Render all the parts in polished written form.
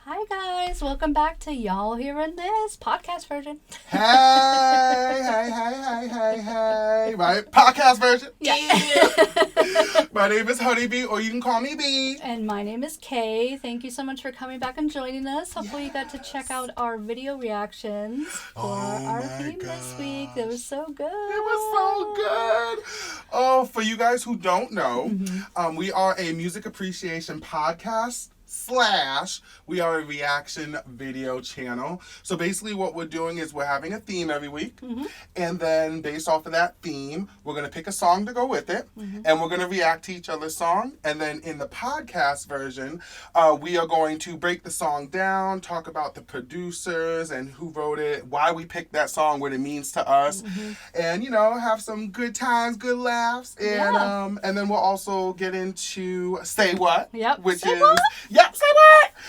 Hi guys, welcome back to Y'all Hearing This podcast version. Hey. Right? Podcast version. Yeah. My name is Honeybee, or you can call me Bee. And my name is Kay. Thank you so much for coming back and joining us. Hopefully you got to check out our video reactions for our theme this week. It was so good. It was so good. Oh, for you guys who don't know, we are a music appreciation podcast. We are a reaction video channel. So basically what we're doing is we're having a theme every week. And then based off of that theme, we're going to pick a song to go with it. And we're going to react to each other's song. And then in the podcast version, we are going to break the song down, talk about the producers and who wrote it, why we picked that song, what it means to us. And, you know, have some good times, good laughs. And then we'll also get into Say What? Yep. Which Say is... what? Yep, say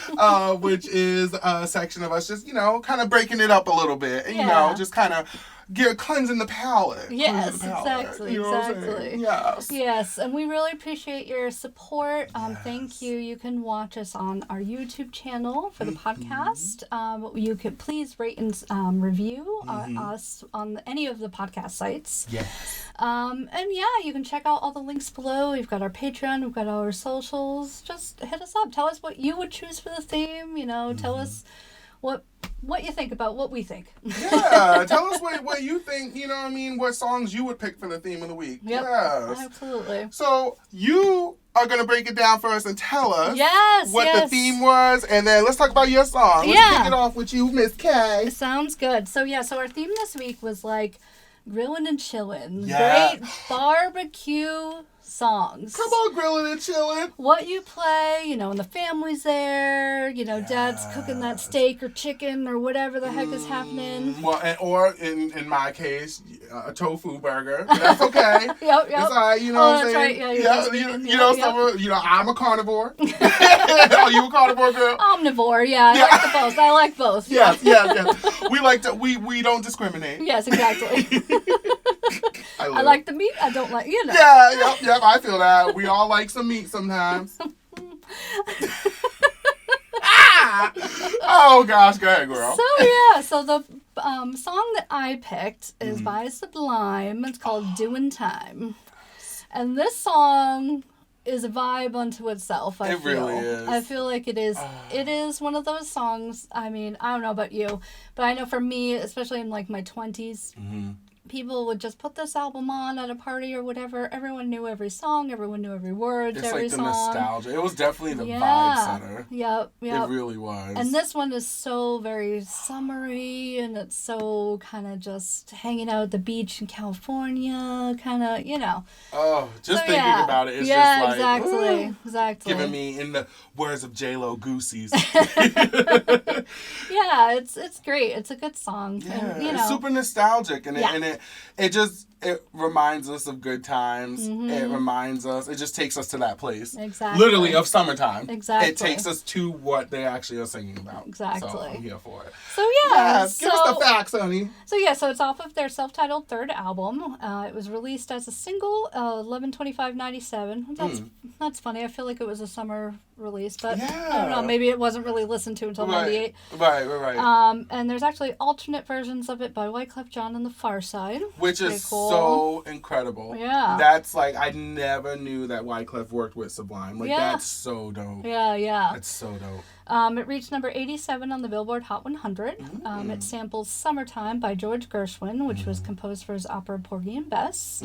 what? Which is a section of us just, you know, kind of breaking it up a little bit. And, you know, just kind of cleansing the palate. Yes, Cleansing the palate, exactly, you know what I'm exactly. saying? Yes. Yes, and we really appreciate your support. Thank you. You can watch us on our YouTube channel for the podcast. You could please rate and review us on any of the podcast sites. Yes. And yeah, you can check out all the links below. We've got our Patreon, we've got all our socials. Just hit us up. Tell us what you would choose for the theme. You know, tell us what you think about what we think. Yeah, tell us what you think, you know what I mean, what songs you would pick for the theme of the week. Yep, yes. absolutely. So you are going to break it down for us and tell us what the theme was, and then let's talk about your song. Let's kick it off with you, Miss K. Sounds good. So so our theme this week was like Grillin and Chillin. Yeah. Great barbecue songs. Come on, Grillin and Chillin. What you play, you know, when the family's there, you know, dad's cooking that steak or chicken or whatever the heck is happening. Well, or in my case, a tofu burger. That's okay. Yep. It's all right, you know what I'm saying? Right. Yeah, you know, I'm a carnivore. Are you a carnivore girl? Omnivore, yeah. I like both. Yes. We don't discriminate. Yes, exactly. I like the meat. I don't like, you know. Yeah, yep. I feel that. We all like some meat sometimes. Oh gosh, go ahead, girl. So the song that I picked is by Sublime. It's called Doin Time, and this song is a vibe unto itself. I feel. Really is. I feel like it is. It is one of those songs. I mean, I don't know about you, but I know for me, especially in like my 20s. People would just put this album on at a party or whatever. Everyone knew every song. Everyone knew every word to every song. It's like the nostalgia. It was definitely the vibe center. Yep. It really was. And this one is so very summery, and it's so kind of just hanging out at the beach in California, kind of, you know. Oh, just thinking about it, it's just like... exactly. Giving me, in the words of J-Lo, goosies. Yeah, it's great. It's a good song. Yeah, and, you know, it's super nostalgic, and it reminds us of good times. It reminds us, it just takes us to that place. Exactly. Literally of summertime. Exactly. It takes us to what they actually are singing about. Exactly. So I'm here for it. So yeah. Yes, give us the facts, honey. So so it's off of their self-titled third album. It was released as a single, 11/25/97. That's funny. I feel like it was a summer release, but I don't know. Maybe it wasn't really listened to until 98. Right. And there's actually alternate versions of it by Wyclef Jean and the Far Side, which is so incredible. Yeah. That's like, I never knew that Wyclef worked with Sublime. Like, that's so dope. Yeah. That's so dope. It reached number 87 on the Billboard Hot 100. It samples Summertime by George Gershwin, which was composed for his opera Porgy and Bess.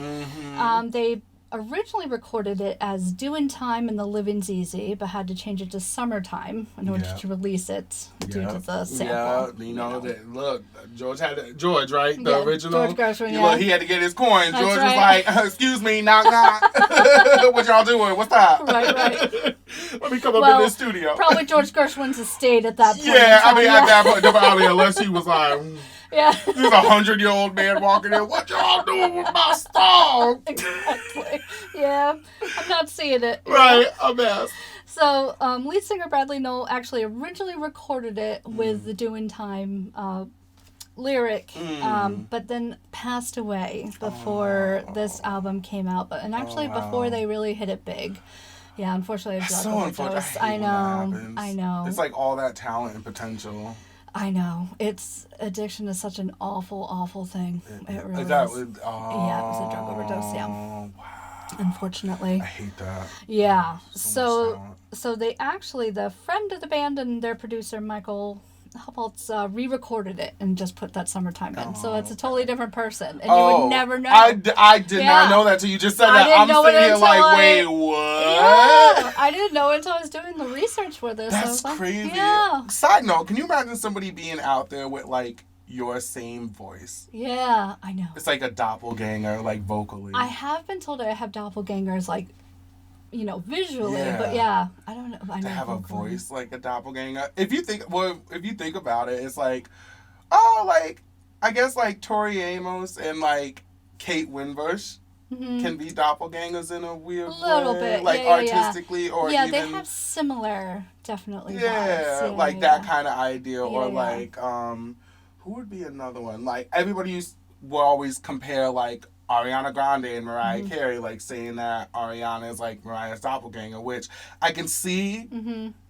They originally recorded it as Doin Time and the Living's Easy, but had to change it to Summertime in order to release it due to the sample. Yeah, you know. That. Look, George, right? The original. George Gershwin, Look, he had to get his coin. George was like, excuse me, knock. What y'all doing? What's that? Right. Let me come up in this studio. Probably George Gershwin's estate at that point. Yeah, I mean, at that point, probably, unless he was like... Yeah. This is 100-year-old man walking in. What y'all doing with my song? Exactly. Yeah. I'm not seeing it. Right. A mess. So, lead singer Bradley Noel actually originally recorded it with the Doin Time lyric, but then passed away before this album came out. And actually before they really hit it big. Yeah, unfortunately, a That's drug so overdose. unfortunate. I hate when that know. happens. I know. It's like all that talent and potential. I know. Addiction is such an awful, awful thing. It really is. Yeah, Yeah, it was a drug overdose. Yeah. Wow. Unfortunately. I hate that. Yeah. So much talent. So they actually, the friend of the band and their producer Michael Huppoltz re-recorded it and just put that Summertime in. So it's a totally different person, and you would never know. I did not know that till you just said that. I'm sitting here like, wait, what? Yeah, I didn't know until I was doing the research for this. That's like, crazy. Yeah. Side note, can you imagine somebody being out there with like your same voice? Yeah, I know. It's like a doppelganger, like vocally. I have been told I have doppelgangers, like, visually, Yeah. but yeah, I don't know. I to know have a vocally. voice like a doppelganger. If you think about it, it's like, I guess like Tori Amos and like Kate Windbush can be doppelgangers in a weird way. A little bit, like yeah, artistically, or yeah, even they have similar, definitely. yeah, vibes. like that kind of idea, or Yeah. like who would be another one? Like everybody will always compare like Ariana Grande and Mariah Carey, like saying that Ariana is like Mariah's doppelganger, which I can see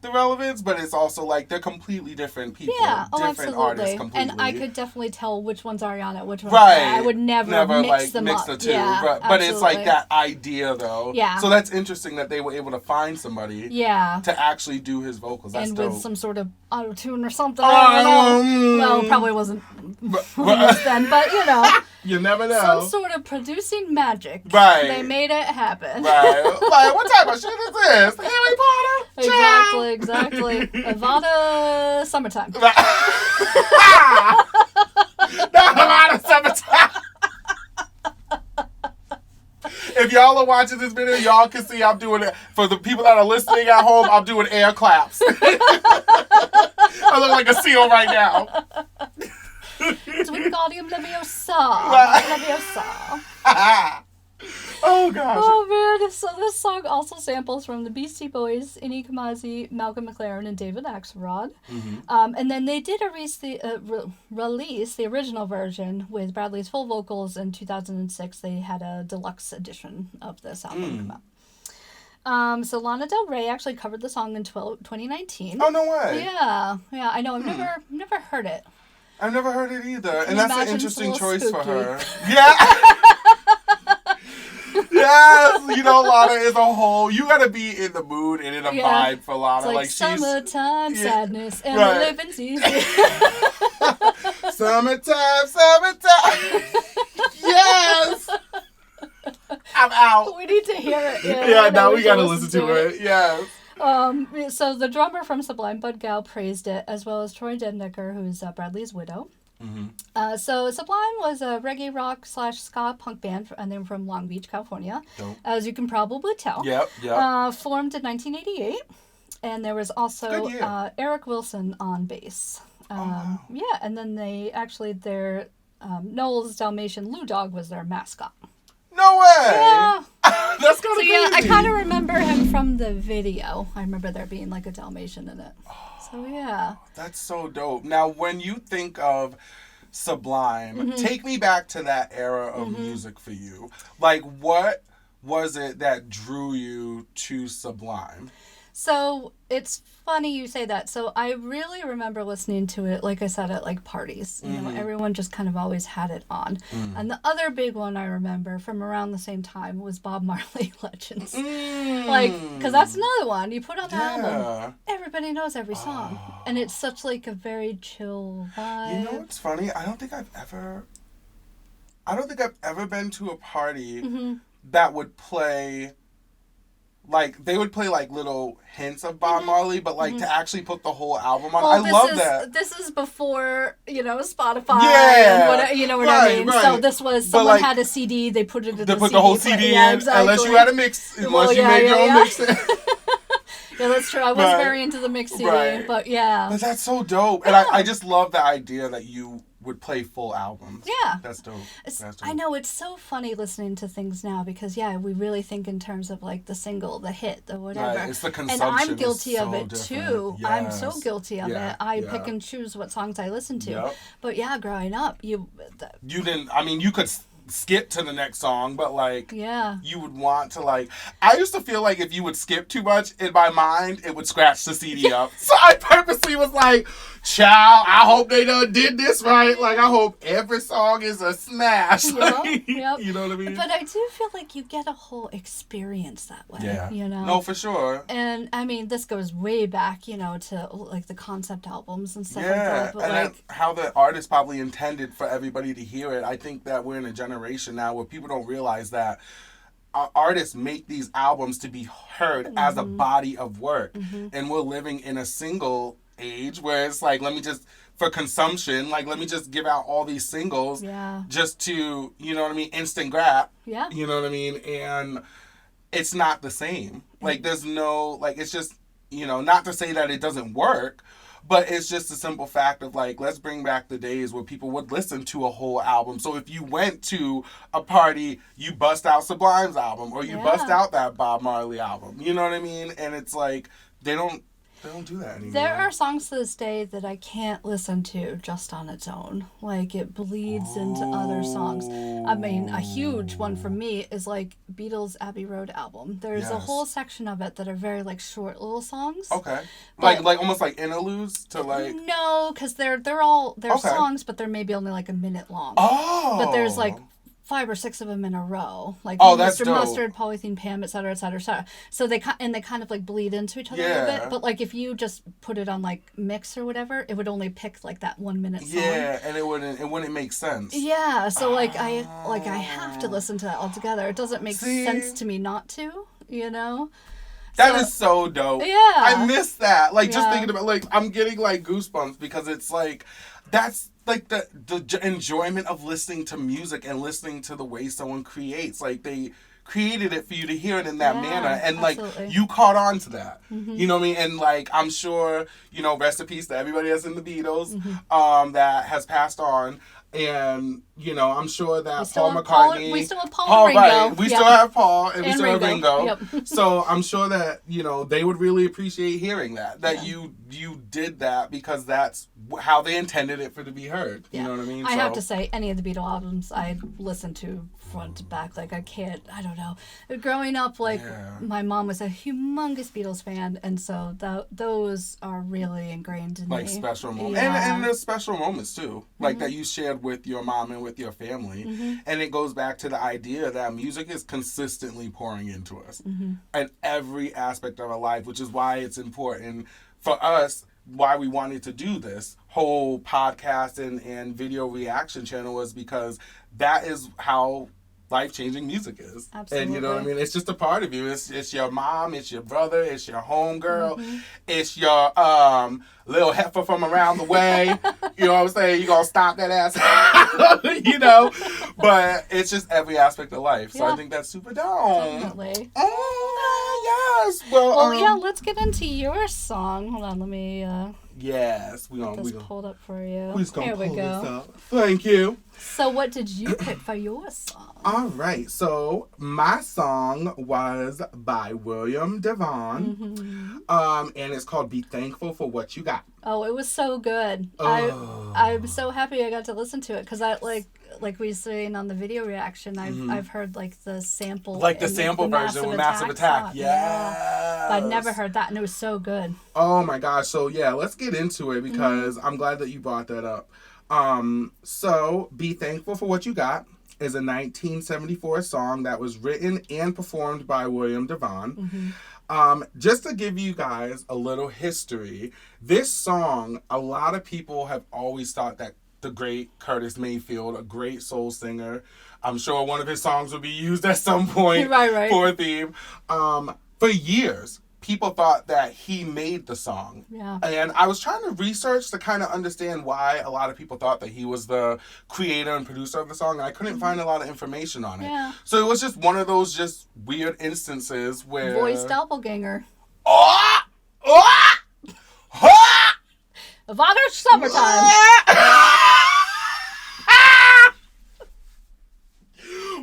the relevance, but it's also like they're completely different people, different artists completely. And I could definitely tell which one's Ariana, which one's right. I would never mix like them mix up. the two, Yeah, but it's like that idea though. Yeah. So that's interesting that they were able to find somebody. Yeah. To actually do his vocals. That's and dope. with some sort of auto tune or something. I don't know. Well, probably wasn't then, but you never know. Some sort of producing magic. Right. They made it happen. Right. Like, what type of shit is this? Harry Potter? Exactly. Avada Summertime. Not Avada Summertime. If y'all are watching this video, y'all can see I'm doing it. For the people that are listening at home, I'm doing air claps. I look like a seal right now. Wingardium Leviosa. Oh, gosh. Oh, man. So this song also samples from the Beastie Boys, Inni Kamazi, Malcolm McLaren, and David Axelrod. And then they did release the original version with Bradley's full vocals in 2006. They had a deluxe edition of this album come out. So Lana Del Rey actually covered the song in 2019. Oh, no way. Yeah, I know. I've never heard it. I've never heard it either. And that's an interesting choice for her. Spooky. Yeah. Yes, Lana is a whole. You gotta be in the mood and in a vibe for Lana. It's like summertime sadness and the living's easy. Summertime. Yes. I'm out. We need to hear it. Yeah, now we gotta listen to it. Yes. So the drummer from Sublime, Bud Gal, praised it, as well as Troy Dendecker, who's Bradley's widow. So Sublime was a reggae rock / ska punk band, and they were from Long Beach, California, as you can probably tell. Yep. Formed in 1988, and there was also Eric Wilson on bass. Yeah, and then their Noel's Dalmatian Lou Dog was their mascot. No way! Yeah. That's kind of crazy. Yeah, I kind of remember him from the video. I remember there being like a Dalmatian in it. So yeah. That's so dope. Now, when you think of Sublime, take me back to that era of music for you. Like, what was it that drew you to Sublime? So it's funny you say that. So I really remember listening to it, like I said, at like parties. Everyone just kind of always had it on. And the other big one I remember from around the same time was Bob Marley Legends. Like, because that's another one. You put on the album, everybody knows every song. And it's such like a very chill vibe. You know what's funny? I don't think I've ever been to a party that would play. Like, they would play, like, little hints of Bob Marley, but, like, to actually put the whole album on. Well, I love that. This is before, Spotify and whatever, you know what I mean? Right. So this was, someone had a CD, they put it in the CD. They put the whole CD in, exactly. unless you had a mix, unless you made your own mix. Yeah, that's true. I was very into the mix CD, but yeah. But that's so dope. And I just love the idea that you would play full albums. Yeah. That's dope. I know, it's so funny listening to things now because, we really think in terms of, like, the single, the hit, the whatever. Right. It's the consumption. And I'm guilty of it, different. too. Yes. I'm so guilty of it. I pick and choose what songs I listen to. But, growing up, you didn't, I mean, you could skip to the next song, but like Yeah. you would want to like. I used to feel like if you would skip too much in my mind, it would scratch the CD up. So I purposely was like, "Child, I hope they done did this right. Like I hope every song is a smash." Like, Yep. You know what I mean? But I do feel like you get a whole experience that way. Yeah. You know. No, for sure. And I mean, this goes way back, you know, to like the concept albums and stuff like Yeah, that. But and like, that's how the artist probably intended for everybody to hear it. I think that we're in a generation now where people don't realize that artists make these albums to be heard as a body of work. And we're living in a single age where it's like, let me just, for consumption, like, let me just give out all these singles yeah. just to, you know what I mean, instant grab. Yeah. You know what I mean? And it's not the same. Like, there's no, like, it's just, you know, not to say that it doesn't work, but it's just a simple fact of like, let's bring back the days where people would listen to a whole album. So if you went to a party, you bust out Sublime's album or you bust out that Bob Marley album. You know what I mean? And it's like, they don't do that anymore. There are songs to this day that I can't listen to just on its own. Like, it bleeds into other songs. I mean, a huge one for me is, like, Beatles' Abbey Road album. There's a whole section of it that are very, like, short little songs. Okay. But, like almost like interludes to, like... No, because they're songs, but they're maybe only, like, a minute long. Oh! But there's, like, 5 or 6 of them in a row, like that's Mr. dope. Mustard, Polythene Pam, etc., etc., etc. So they kind of like bleed into each other a little bit. But like if you just put it on like mix or whatever, it would only pick like that 1 minute song. Yeah, and it wouldn't make sense. Yeah, so like I have to listen to that altogether. It doesn't make sense to me not to, you know. That is so dope. Yeah, I miss that. Like just thinking about like I'm getting like goosebumps because it's like that's like the enjoyment of listening to music and listening to the way someone creates. Like they created it for you to hear it in that manner, and absolutely. like you caught on to that. You know what I mean? And like I'm sure, you know, rest in peace to everybody that's in the Beatles that has passed on. And, you know, I'm sure that Paul McCartney... we still have Paul and Ringo. Right. We still have Paul and we still have Ringo. Yep. So I'm sure that, you know, they would really appreciate hearing that you did that because that's how they intended it for to be heard. You know what I mean? I have to say, any of the Beatle albums I listen to front to back. Like, I don't know. Growing up, like, my mom was a humongous Beatles fan, and so those are really ingrained in me. Like, special moments. And there's special moments, too. Like, that you shared with your mom and with your family. And it goes back to the idea that music is consistently pouring into us in every aspect of our life, which is why it's important for us, why we wanted to do this whole podcast and video reaction channel, was because that is how life-changing music is. Absolutely. And you know what I mean? It's just a part of you. It's your mom, it's your brother, it's your homegirl, it's your little heifer from around the way. You know what I'm saying? You gonna stomp that ass, you know? But it's just every aspect of life. So I think that's super dope. Definitely. Oh, yes. Well, yeah, let's get into your song. Hold on, let me yes, we get gonna this pulled up for you. we just gonna Here we pull go. this up. Thank you. So what did you pick for your song? All right, so my song was by William Devaughn, and it's called "Be Thankful for What You Got." Oh, it was so good. Oh. I'm so happy I got to listen to it because I like we were saying on the video reaction. I've heard like the sample, like the sample version with Massive Attack. Yeah, but I'd never heard that, and it was so good. Oh my gosh! So yeah, let's get into it because I'm glad that you brought that up. So "Be Thankful for What You Got" is a 1974 song that was written and performed by William Devaughn. Just to give you guys a little history, this song, a lot of people have always thought that the great Curtis Mayfield, a great soul singer, I'm sure one of his songs will be used at some point right. for a theme. For years, people thought that he made the song. Yeah. And I was trying to research to kind of understand why a lot of people thought that he was the creator and producer of the song, and I couldn't find a lot of information on it. Yeah. So it was just one of those just weird instances where... Voice doppelganger. Oh! Oh! Oh! Wagner's Summertime.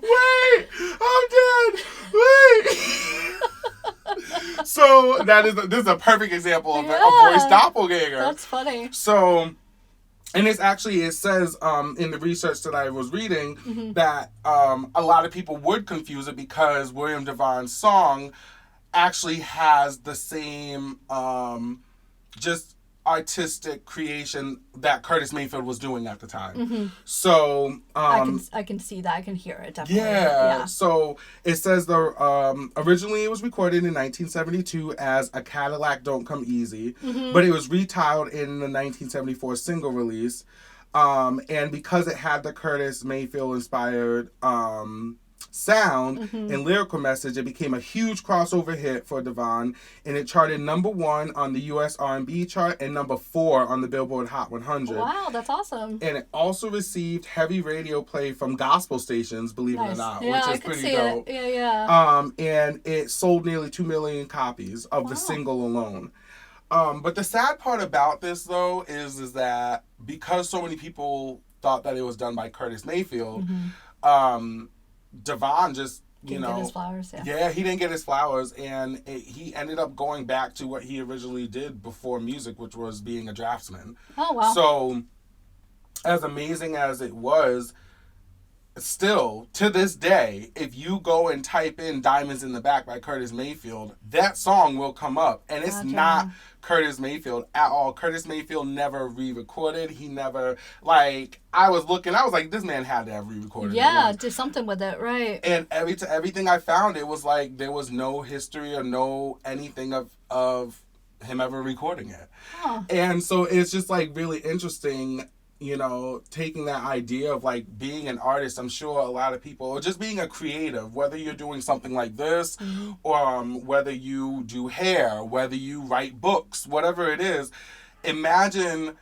Wait! I'm dead! Wait! So this is a perfect example of a voice doppelganger. That's funny. So And it says in the research that I was reading Mm-hmm. that a lot of people would confuse it because William Devaugh's song actually has the same just artistic creation that Curtis Mayfield was doing at the time. Mm-hmm. So I can see that. I can hear it definitely. yeah. So it says originally it was recorded in 1972 as A Cadillac Don't Come Easy, Mm-hmm. but it was retitled in the 1974 single release. And because it had the Curtis Mayfield inspired sound Mm-hmm. and lyrical message, it became a huge crossover hit for Devaughn, and it charted #1 on the U.S. R&B chart and #4 on the Billboard Hot 100. Wow, that's awesome. And it also received heavy radio play from gospel stations, believe it or Nice. not, Yeah, which I is could pretty see dope. it. Yeah. And it sold nearly 2 million copies of Wow. the single alone. But the sad part about this, though, is that because so many people thought that it was done by Curtis Mayfield, Mm-hmm. Devaughn just, Didn't get his flowers. Yeah. he didn't get his flowers, and he ended up going back to what he originally did before music, which was being a draftsman. Oh wow. So, as amazing as it was, still, to this day, if you go and type in Diamonds in the Back by Curtis Mayfield, that song will come up. And it's Gotcha. not Curtis Mayfield at all. Curtis Mayfield never re-recorded. He never, like, I was like, this man had to have re-recorded it Yeah, once. do something with it, right? And everything I found, it was like there was no history or no anything of him ever recording it. Huh. And so it's just like really interesting, taking that idea of like being an artist. I'm sure a lot of people, or just being a creative, whether you're doing something like this, Mm-hmm. or whether you do hair, whether you write books, whatever it is, imagine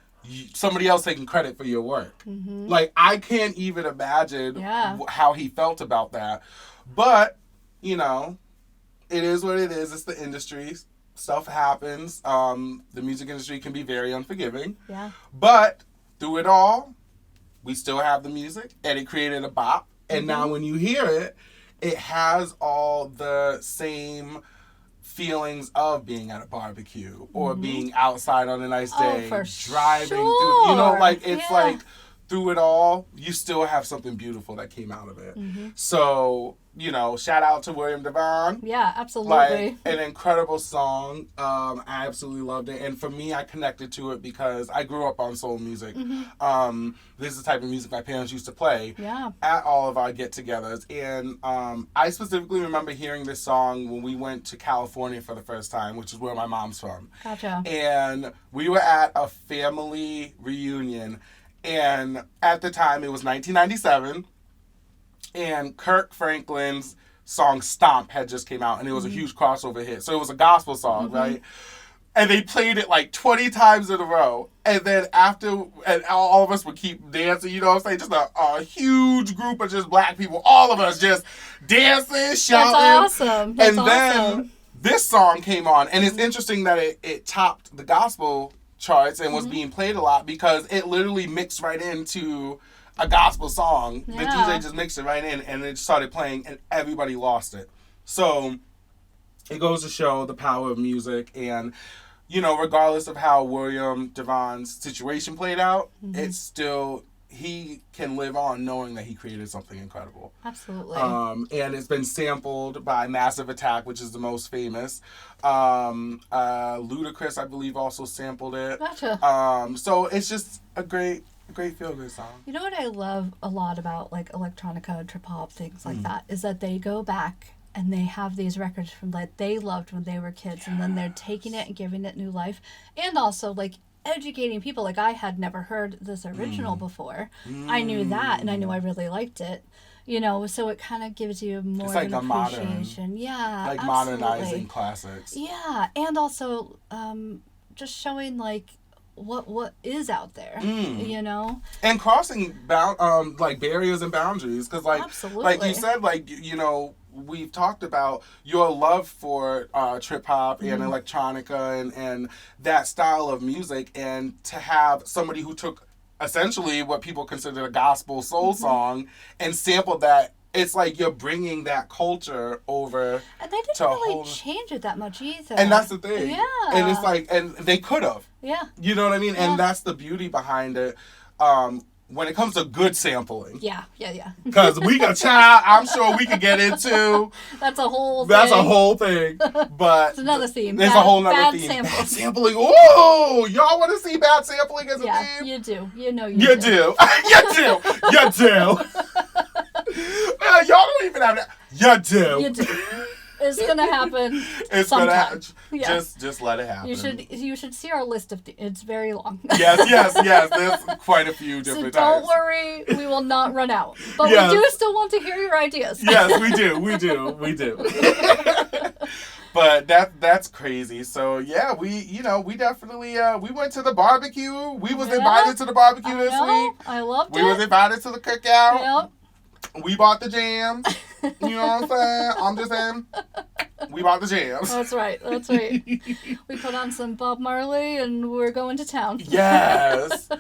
somebody else taking credit for your work. Mm-hmm. Like, I can't even imagine Yeah. how he felt about that. But, it is what it is. It's the industry. Stuff happens. The music industry can be very unforgiving. Yeah. But through it all, we still have the music, and it created a bop. And Mm-hmm. now when you hear it, it has all the same feelings of being at a barbecue or being outside on a nice Oh, day, for driving through, sure. like it's Yeah. like through it all, you still have something beautiful that came out of it. Mm-hmm. So, shout out to William Devaughn. Yeah, absolutely. Like, an incredible song. I absolutely loved it. And for me, I connected to it because I grew up on soul music. Mm-hmm. This is the type of music my parents used to play Yeah. at all of our get-togethers. And I specifically remember hearing this song when we went to California for the first time, which is where my mom's from. Gotcha. And we were at a family reunion. And at the time, it was 1997. And Kirk Franklin's song Stomp had just came out, and it was a huge crossover hit. So it was a gospel song, right? And they played it like 20 times in a row. And then and all of us would keep dancing, you know what I'm saying? Just a huge group of just black people, all of us just dancing, shouting. That's awesome. That's and then awesome. this song came on, and it's interesting that it topped the gospel charts and was being played a lot because it literally mixed right into a gospel song. Yeah. The DJ just mixed it right in, and it started playing, and everybody lost it. So it goes to show the power of music, and regardless of how William Devaugh's situation played out, it's still, he can live on knowing that he created something incredible. Absolutely. And it's been sampled by Massive Attack, which is the most famous. Ludacris, I believe, also sampled it. Gotcha. So it's just a great feel-good song. You know what I love a lot about like electronica, trip hop, things like that, is that they go back and they have these records from that they loved when they were kids, and then they're taking it and giving it new life, and also like educating people. Like, I had never heard this original before. I knew that, and I knew I really liked it. So it kind of gives you more It's like of a an modern, appreciation. Yeah, like absolutely. modernizing classics. Yeah, and also just showing like what is out there, And crossing like barriers and boundaries, because like Absolutely. you said, like we've talked about your love for trip hop and electronica and that style of music, and to have somebody who took essentially what people consider a gospel soul song and sampled that. It's like you're bringing that culture over. And they didn't to a really whole- change it that much either. And that's the thing. Yeah. And it's like, and they could have. Yeah. You know what I mean? Yeah. And that's the beauty behind it. When it comes to good sampling. Yeah. Because we got child, I'm sure we could get into. That's a whole thing. That's a whole thing. But it's another theme. There's a whole nother theme. Samples. Bad sampling. Ooh, y'all want to see bad sampling as a theme? You do. You know you do. You do. You do. Y'all don't even have that. You do. You do. It's gonna happen. It's sometime. gonna happen. Yeah. Just let it happen. You should see our list of. It's very long. Yes. There's quite a few different so don't types. worry, we will not run out. But Yes. we do still want to hear your ideas. Yes, we do. But that's crazy. So yeah, we definitely we went to the barbecue. We was invited to the barbecue this week. I loved it. We was invited to the cookout. Yep. We bought the jams. You know what I'm saying? I'm just saying. We bought the jams. That's right. We put on some Bob Marley and we're going to town. Yes.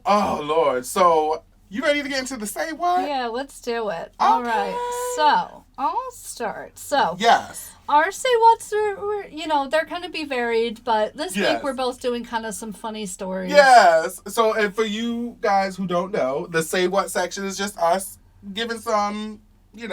Oh, Lord. So, you ready to get into the Say What? Yeah, let's do it. Okay. All right. So, I'll start. So, yes. Our Say What's are, they're going to be varied, but this Yes. week we're both doing kind of some funny stories. Yes. So, and for you guys who don't know, the Say What section is just us giving some, just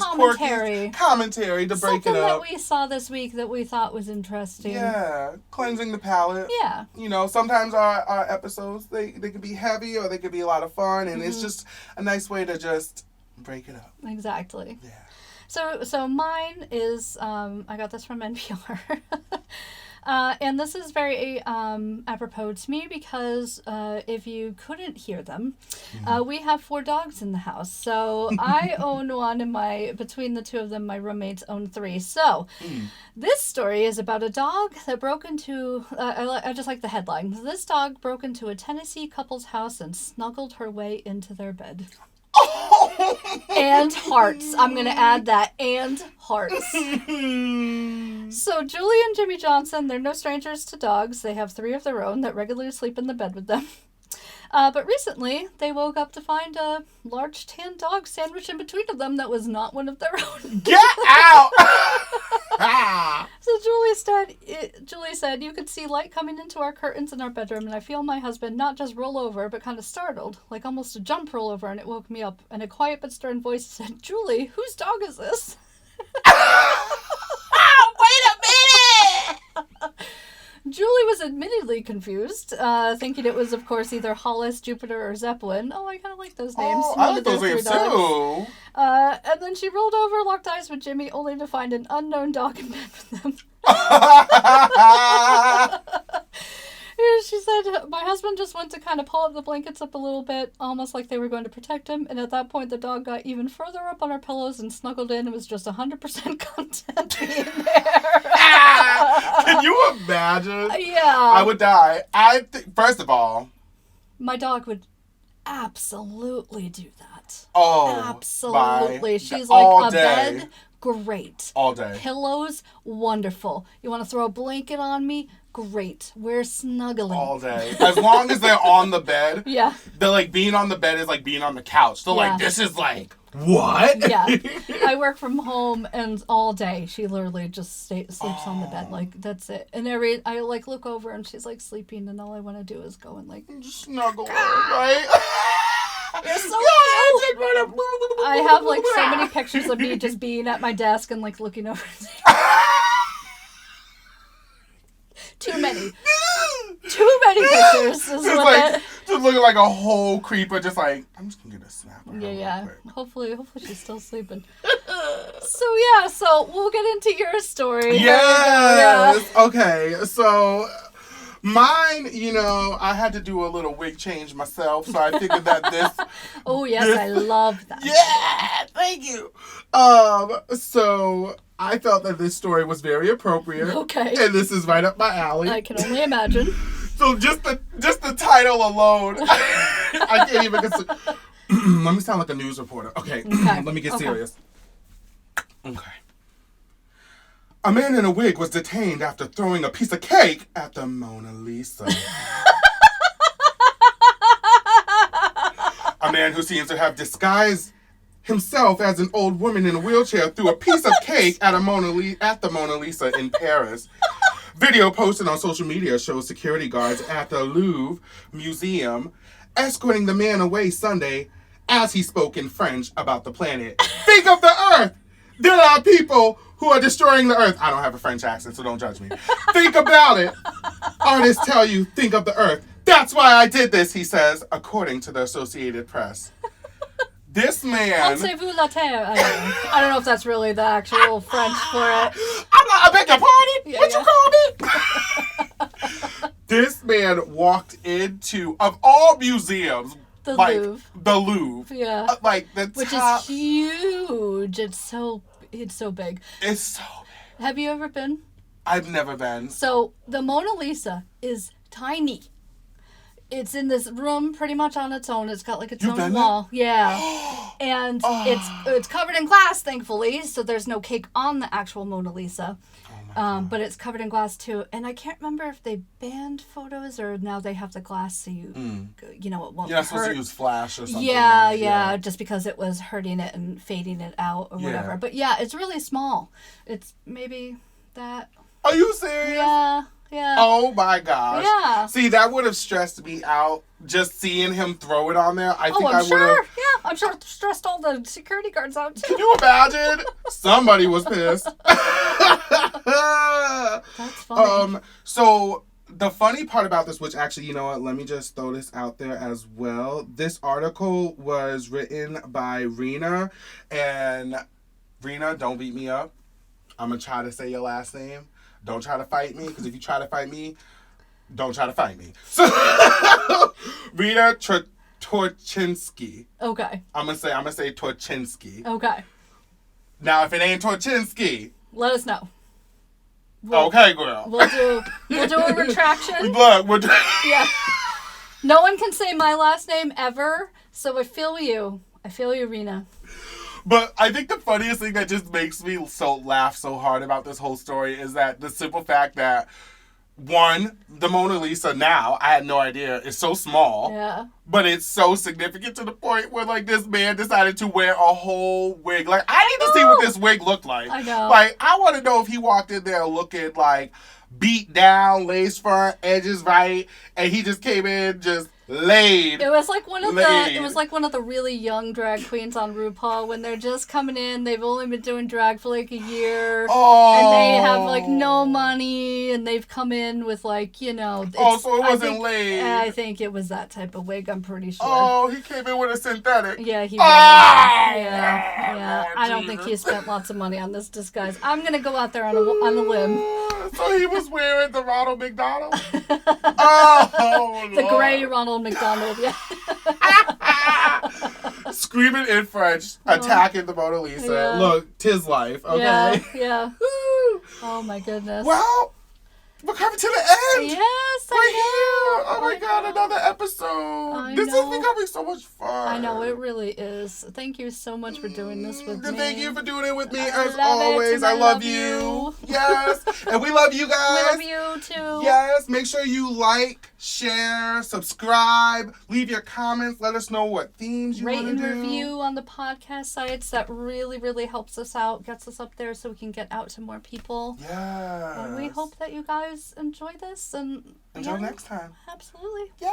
commentary. Quirky commentary to break it Something up. that we saw this week that we thought was interesting. Yeah. Cleansing the palate. Yeah. Sometimes our episodes, they could be heavy or they could be a lot of fun, and it's just a nice way to just break it up. Exactly. Yeah. So mine is, I got this from NPR. And this is very apropos to me because if you couldn't hear them, we have 4 dogs in the house. So I own one and between the two of them, my roommates own 3. So this story is about a dog that broke into, I just like the headline. This dog broke into a Tennessee couple's house and snuggled her way into their bed. And hearts. I'm going to add that. And hearts. So Julie and Jimmy Johnson, they're no strangers to dogs. They have 3 of their own that regularly sleep in the bed with them. But recently, they woke up to find a large tan dog sandwiched in between of them that was not one of their own. Get out! So Julie said, you could see light coming into our curtains in our bedroom, and I feel my husband not just roll over, but kind of startled, like almost a jump roll over, and it woke me up. And a quiet but stern voice said, Julie, whose dog is this? Wait a minute! Julie was admittedly confused, thinking it was, of course, either Hollis, Jupiter, or Zeppelin. Oh, I kind of like those names. Oh, I like those names, too. And then she rolled over, locked eyes with Jimmy, only to find an unknown dog in bed with them. She said, my husband just went to kind of pull up the blankets up a little bit, almost like they were going to protect him, and at that point the dog got even further up on our pillows and snuggled in and was just 100% content being there. Can you imagine? Yeah. I would die. First of all, my dog would absolutely do that. Oh, absolutely. She's like, a bed, great. All day. Pillows, wonderful. You want to throw a blanket on me? Great. We're snuggling. All day. As long as they're on the bed. Yeah. They're like, being on the bed is like being on the couch. They're like, this is like, what? Yeah. I work from home and all day she literally just sleeps on the bed. Like, that's it. And I like look over and she's like sleeping and all I want to do is go and like just snuggle her, right? You're so cute. I have like so many pictures of me just being at my desk and like looking over. Too many pictures. Is just like just looking like a whole creeper. Just like, I'm just gonna get a snap. Yeah. Hopefully she's still sleeping. So we'll get into your story. Yes. Yeah. Okay. So mine, I had to do a little wig change myself, so I figured that this. Oh yes, I love that. Yeah. Thank you. So I felt that this story was very appropriate. Okay. And this is right up my alley. I can only imagine. So just the title alone, I can't even consider. Let me sound like a news reporter. Okay. Let me get serious. Okay. A man in a wig was detained after throwing a piece of cake at the Mona Lisa. A man who seems to have disguised himself as an old woman in a wheelchair threw a piece of cake at the Mona Lisa in Paris. Video posted on social media shows security guards at the Louvre Museum escorting the man away Sunday as he spoke in French about the planet. Think of the Earth! There are people who are destroying the Earth. I don't have a French accent, so don't judge me. Think about it. Artists tell you, think of the Earth. That's why I did this, he says, according to the Associated Press. This man... Pensez-vous la terre? I don't know if that's really the actual French for it. I beg your pardon? Yeah, What you call me? This man walked into, of all museums... The like, Louvre. The Louvre. Yeah. Like, the Which top... is huge. It's so big. It's so big. Have you ever been? I've never been. So, the Mona Lisa is tiny. It's in this room pretty much on its own. It's got like its own wall. Yeah. And it's covered in glass, thankfully, so there's no cake on the actual Mona Lisa. But it's covered in glass too. And I can't remember if they banned photos or now they have the glass so you know, it won't hurt. You're not supposed to use flash or something. Yeah, just because it was hurting it and fading it out or whatever. But yeah, it's really small. It's maybe that. Are you serious? Yeah. Oh my gosh. Yeah. See, that would have stressed me out. Just seeing him throw it on there. I'm sure. Yeah, I'm sure it stressed all the security guards out too. Can you imagine? Somebody was pissed. That's funny. So the funny part about this, which actually, you know what, let me just throw this out there as well. This article was written by Rena. And Rena, don't beat me up. I'm going to try to say your last name. Don't try to fight me, because if you try to fight me, don't try to fight me. So, Rita Torchinsky. Okay. I'm gonna say Torchinsky. Okay. Now, if it ain't Torchinsky, let us know. Okay, girl. We'll do a retraction. Look, yeah. No one can say my last name ever, so I feel you. I feel you, Rena. But I think the funniest thing that just makes me laugh so hard about this whole story is that the simple fact that, one, the Mona Lisa now, I had no idea, is so small. Yeah. But it's so significant to the point where, like, this man decided to wear a whole wig. Like, I need to see what this wig looked like. I know. Like, I want to know if he walked in there looking, like, beat down, lace front, edges right, and he just came in just laid. It was like one of the really young drag queens on RuPaul when they're just coming in. They've only been doing drag for like a year. Oh. And they have like no money and they've come in with like, you know. So it wasn't laid. I think it was that type of wig, I'm pretty sure. Oh, he came in with a synthetic. Yeah, he was. Yeah. I don't think he spent lots of money on this disguise. I'm going to go out there on a limb. So he was wearing the Ronald McDonald? Oh, the gray Ronald McDonald, yeah. Screaming in French, attacking the Mona Lisa. Yeah. Look, 'tis life, okay? Yeah. Oh my goodness. Well, we're coming to the end. Yes, we're here. Oh my God, another episode. This is becoming so much fun. I know, it really is. Thank you so much for doing this with me. Thank you for doing it with me, as always. I love you. Yes. And we love you guys. We love you too. Yes. Make sure you like, share, subscribe, leave your comments. Let us know what themes you want to do. Rate and review on the podcast sites. That really, really helps us out. Gets us up there so we can get out to more people. Yeah. And we hope that you guys enjoy this. And until next time. Absolutely. Yeah.